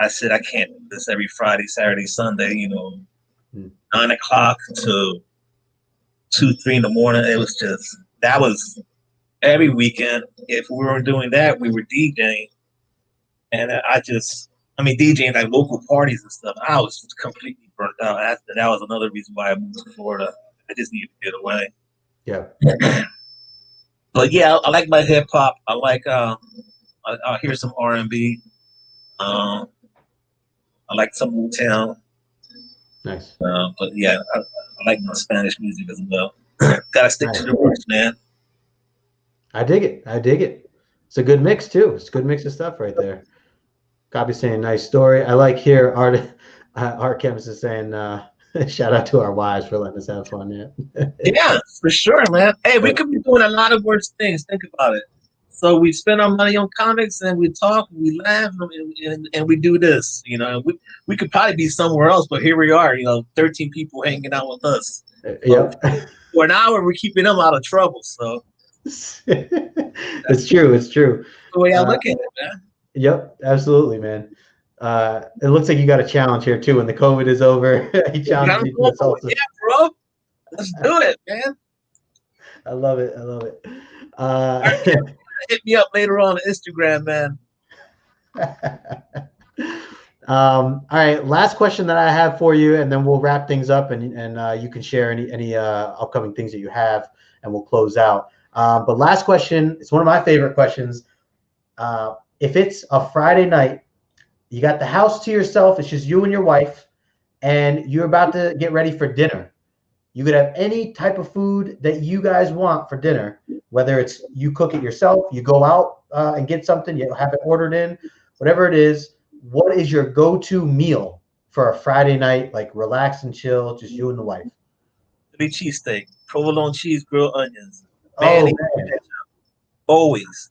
I said I can't do this every Friday, Saturday, Sunday. 9 o'clock to 2, 3 in the morning. It was that was every weekend. If we weren't doing that, we were DJing, and DJing like local parties and stuff. I was completely burnt out. That was another reason why I moved to Florida. I just needed to get away. Yeah. But yeah, I like my hip hop. I like I'll hear some R&B. I like some Wu-Tang. Nice. But yeah, I like my Spanish music as well. Gotta stick to the roots, man. I dig it. It's a good mix too. It's a good mix of stuff right there. Copy saying nice story. I like here Art Chemist is saying shout out to our wives for letting us have fun. Yeah, for sure, man. Hey, we could be doing a lot of worse things. Think about it. So we spend our money on comics, and we talk, we laugh, and we do this. You know, we could probably be somewhere else, but here we are. You know, 13 people hanging out with us. Yep. For an hour, we're keeping them out of trouble. So It's true. It's true. the way I look at it, man. Yep, absolutely, man. It looks like you got a challenge here too. When the COVID is over, he challenged you to the salsa. Yeah, bro. Let's do it, man. I love it. I love it. Hit me up later on Instagram, man. All right, last question that I have for you, and then we'll wrap things up, and you can share any upcoming things that you have, and we'll close out. But last question, it's one of my favorite questions. If it's a Friday night, you got the house to yourself, it's just you and your wife, and you're about to get ready for dinner. You could have any type of food that you guys want for dinner, whether it's you cook it yourself, you go out and get something, you have it ordered in, whatever it is. What is your go-to meal for a Friday night, like relax and chill, just you and the wife? It'll be cheesesteak, provolone cheese, grilled onions. Man, Man. Always.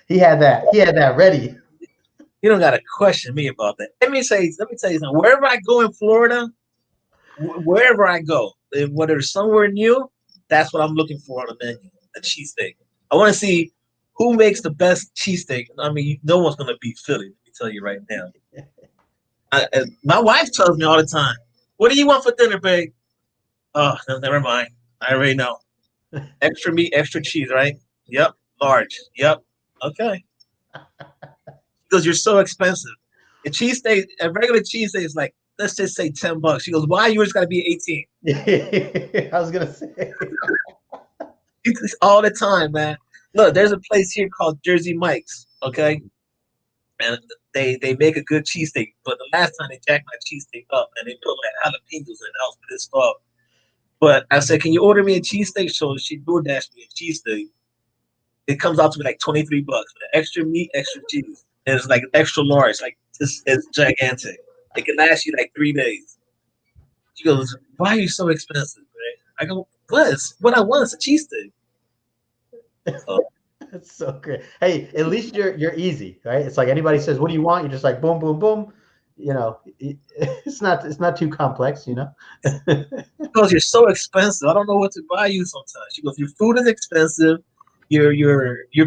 He had that ready. You don't gotta question me about that. Let me tell you something. Wherever I go in Florida, wherever I go, whether it's somewhere new, that's what I'm looking for on the menu. A cheesesteak. I want to see who makes the best cheesesteak. I mean, no one's gonna beat Philly. Let me tell you right now. My wife tells me all the time, "What do you want for dinner, babe?" Oh, never mind. I already know. Extra meat, extra cheese, right? Yep. Large. Yep. Okay. Because you're so expensive. A regular cheesesteak is like, let's just say $10. She goes, why you just gotta be 18? I was gonna say all the time, man. Look, there's a place here called Jersey Mike's, okay? And they make a good cheesesteak. But the last time they jacked my cheesesteak up and they put like jalapenos in it, I was pissed off. But I said, can you order me a cheesesteak? So she DoorDashed me a cheesesteak. It comes out to me like $23 with extra meat, extra cheese. And it's like extra large, like it's gigantic. It can last you like 3 days. She goes, why are you so expensive, man? I go, what I want is a cheesesteak. So, that's so great. Hey, at least you're easy, right? It's like anybody says, what do you want? You're just like boom, boom, boom. You know, it's not too complex, you know. because you're so expensive, I don't know what to buy you sometimes. She goes, your food is expensive, your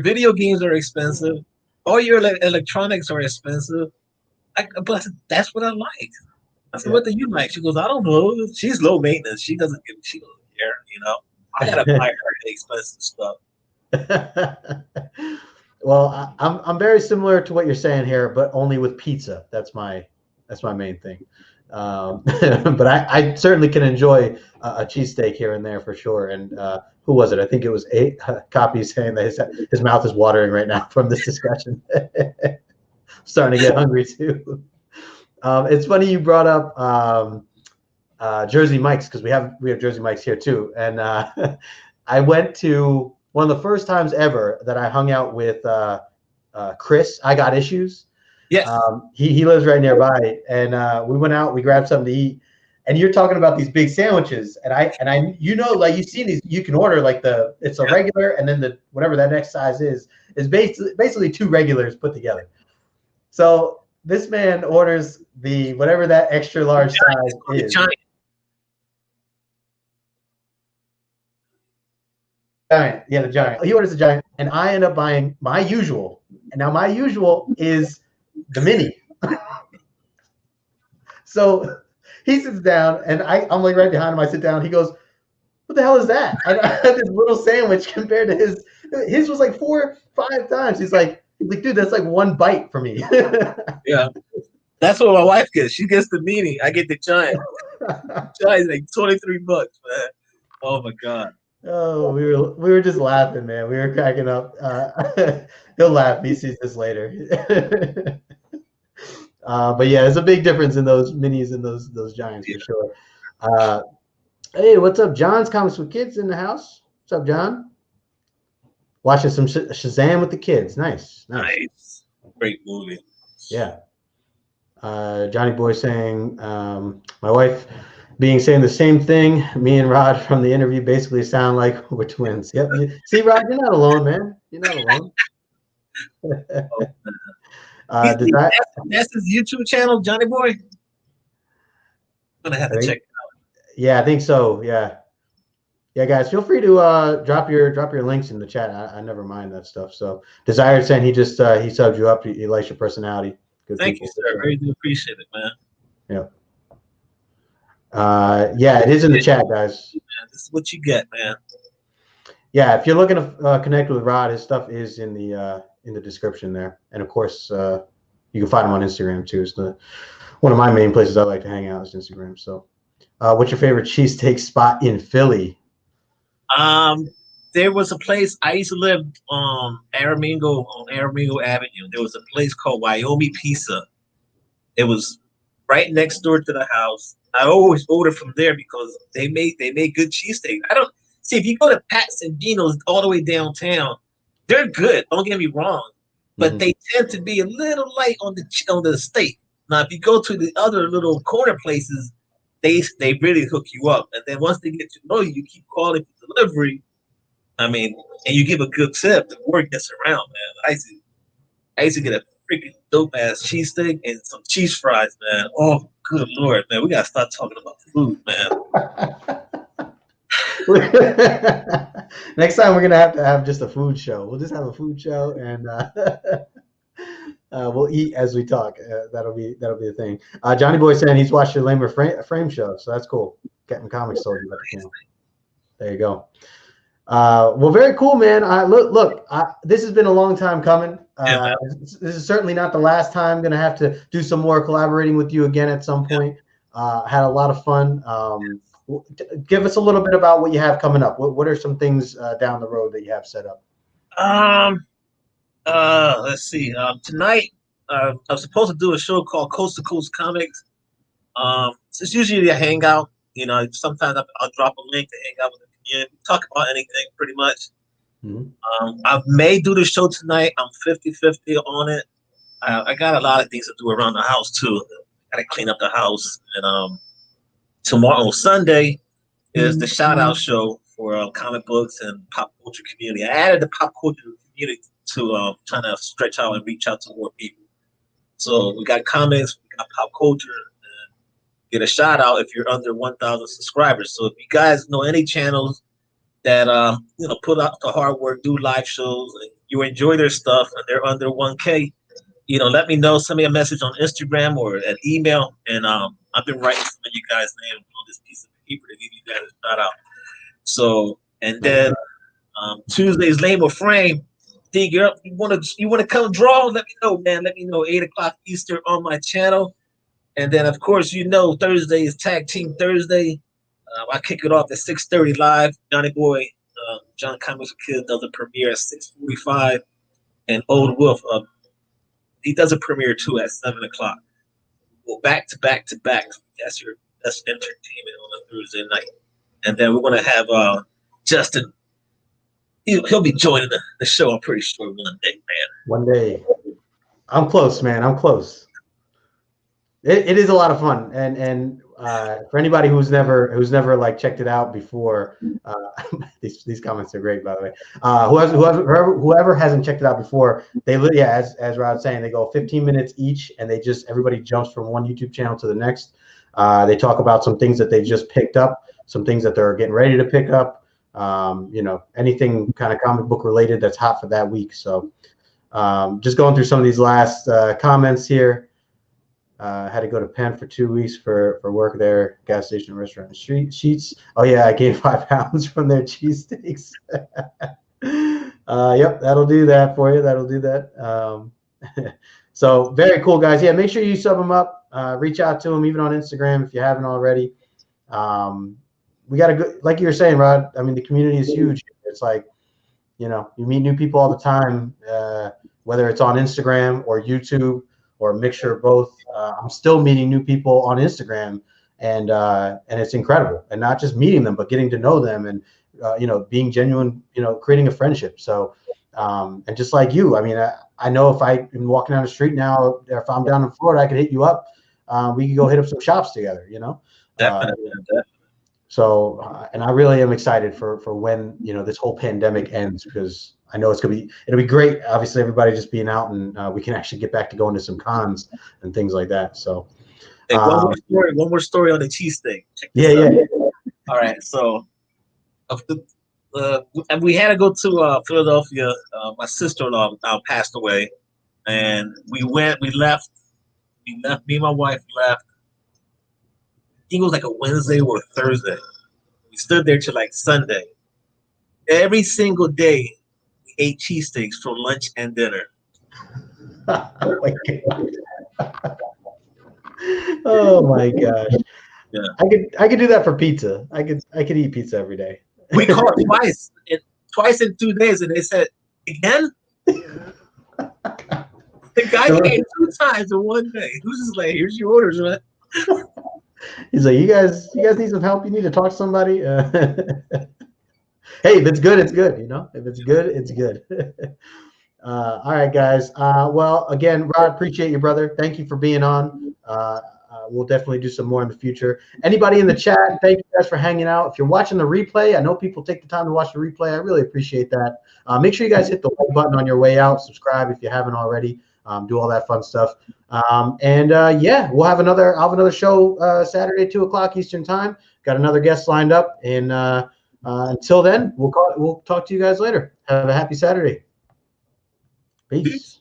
video games are expensive, all your electronics are expensive. But that's what I like. I said, what do you like? She goes, I don't know. She's low maintenance. She doesn't care, you know. I gotta buy her the expensive stuff. Well, I'm very similar to what you're saying here, but only with pizza. That's my main thing. But I certainly can enjoy a cheesesteak here and there for sure. And who was it? I think it was Copy saying that his mouth is watering right now from this discussion. Starting to get hungry too. It's funny you brought up Jersey Mike's because we have Jersey Mike's here too. And I went to one of the first times ever that I hung out with Chris. I Got Issues. Yes. He lives right nearby, and we went out. We grabbed something to eat, and you're talking about these big sandwiches, and I like you've seen these. You can order like it's a regular, and then the whatever that next size is basically two regulars put together. So this man orders the whatever that extra large size is. Giant, yeah, the giant. He orders the giant, and I end up buying my usual. And now my usual is the mini. So he sits down, and I'm like right behind him. I sit down. He goes, "What the hell is that?" And I had this little sandwich compared to his. His was like 4 or 5 times. He's like, dude, that's like one bite for me. Yeah, that's what my wife gets. She gets the mini. I get the giant. Giant's like $23, man. Oh my god. Oh, we were just laughing, man. We were cracking up. He'll laugh. He sees this later. But yeah, there's a big difference in those minis and those giants for sure. Hey, what's up? John's Comics with Kids in the house. What's up, John? Watching some Shazam with the kids. Nice. Great movie. Yeah. Johnny Boy saying, my wife being saying the same thing. Me and Rod from the interview basically sound like we're twins. Yep. See, Rod, you're not alone, man. You're not alone. Oh, he's, Did that? that's his YouTube channel, Johnny Boy. I'm gonna have to check it out. Yeah, I think so. Yeah. Yeah, guys, feel free to drop your links in the chat. I never mind that stuff. So Desire saying he just he subbed you up. He likes your personality. Good Thank you, people. sir. Really do appreciate it, man. Yeah. Yeah, it is in the chat, guys. Man, this is what you get, man. Yeah, if you're looking to connect with Rod, his stuff is in the description there, and of course you can find him on Instagram too. It's one of my main places I like to hang out is Instagram. So, what's your favorite cheesesteak spot in Philly? There was a place I used to live on Aramingo Avenue. There was a place called Wyoming Pizza. It was right next door to the house. I always order from there because they make good cheesesteak. I don't see if you go to Pat's and Dino's all the way downtown, they're good. Don't get me wrong, but they tend to be a little light on the steak. Now, if you go to the other little corner places, they really hook you up, and then once they get to know you, you keep calling for delivery. I mean, and you give a good tip, the word gets around, man. I used to get a freaking dope ass cheesesteak and some cheese fries, man. Oh, good lord, man. We gotta start talking about food, man. Next time we're gonna have to have just a food show. We'll just have a food show and we'll eat as we talk. That'll be the thing. Johnny Boy saying he's watched your Lamer frame show, so that's cool. Captain Comics told you about the channel. There you go. Well, very cool, man. Look, this has been a long time coming. This is certainly not the last time. I'm going to have to do some more collaborating with you again at some point. Had a lot of fun. Give us a little bit about what you have coming up. What are some things down the road that you have set up? Let's see. Tonight, I was supposed to do a show called Coast to Coast Comics. So it's usually a hangout. You know, sometimes I'll drop a link to hang out with the community, talk about anything pretty much. I may do the show tonight. I'm 50-50 on it. I got a lot of things to do around the house too. I got to clean up the house. And tomorrow, Sunday, is the shout out show for comic books and pop culture community. I added the pop culture community to trying to stretch out and reach out to more people. So we got comics, we got pop culture, and get a shout out if you're under 1,000 subscribers. So if you guys know any channels that put out the hard work, do live shows, and you enjoy their stuff, and they're under 1K, let me know. Send me a message on Instagram or an email, and I've been writing some of you guys' names on this piece of paper to give you guys a shout out. So, and then Tuesday's label frame. Dig you up. You want to come draw? Let me know, man. Let me know. 8:00 Eastern on my channel. And then, of course, Thursday is Tag Team Thursday. I kick it off at 6:30 live. Johnny Boy, John Comics Kid does a premiere at 6:45, and Old Wolf, he does a premiere too at 7:00. Well, back to back to back. That's entertainment on a Thursday night. And then we're gonna have Justin. He'll be joining the show. I'm pretty sure one day, man. One day. I'm close, man. I'm close. It is a lot of fun, and for anybody who's never like checked it out before, these comments are great, by the way. Whoever hasn't checked it out before, they as Rod's saying, they go 15 minutes each, and everybody jumps from one YouTube channel to the next. They talk about some things that they just picked up, some things that they're getting ready to pick up. Anything kind of comic book related that's hot for that week. So just going through some of these last comments here. Had to go to Penn for 2 weeks for work there, gas station, restaurant, Sheets. Oh yeah, I gained 5 pounds from their cheesesteaks. Yep, that'll do that for you. That'll do that. So very cool, guys. Yeah, make sure you sub them up. Reach out to them even on Instagram if you haven't already. We got a good, like you were saying, Rod. I mean, the community is huge. It's like, you meet new people all the time, whether it's on Instagram or YouTube or a mixture of both. I'm still meeting new people on Instagram, and it's incredible. And not just meeting them, but getting to know them, and being genuine, creating a friendship. So, and just like you, I mean, I know if I'm walking down the street now, if I'm down in Florida, I could hit you up. We could go hit up some shops together. Definitely, definitely. So, and I really am excited for when this whole pandemic ends, because I know it'll be great. Obviously, everybody just being out, and we can actually get back to going to some cons and things like that. So, Hey, one more story on the cheesesteak. Check this yeah, out. yeah. All right, so and we had to go to Philadelphia. My sister-in-law now passed away, and we went. We left. We left. Me and my wife left. I think it was like a Wednesday or a Thursday. We stood there till like Sunday. Every single day, we ate cheesesteaks for lunch and dinner. Oh my god. Oh my gosh. Yeah. I could do that for pizza. I could eat pizza every day. We called twice in 2 days, and they said again. The guy came 2 times in one day. He was just like, "Here's your orders, man." He's like, you guys need some help? You need to talk to somebody? Hey, if it's good, it's good. If it's good, it's good. All right, guys. Well, again, Rod, appreciate you, brother. Thank you for being on. We'll definitely do some more in the future. Anybody in the chat, thank you guys for hanging out. If you're watching the replay, I know people take the time to watch the replay. I really appreciate that. Make sure you guys hit the like button on your way out. Subscribe if you haven't already. Do all that fun stuff. Yeah, I'll have another show Saturday, 2:00 Eastern time. Got another guest lined up. And until then, we'll talk to you guys later. Have a happy Saturday. Peace.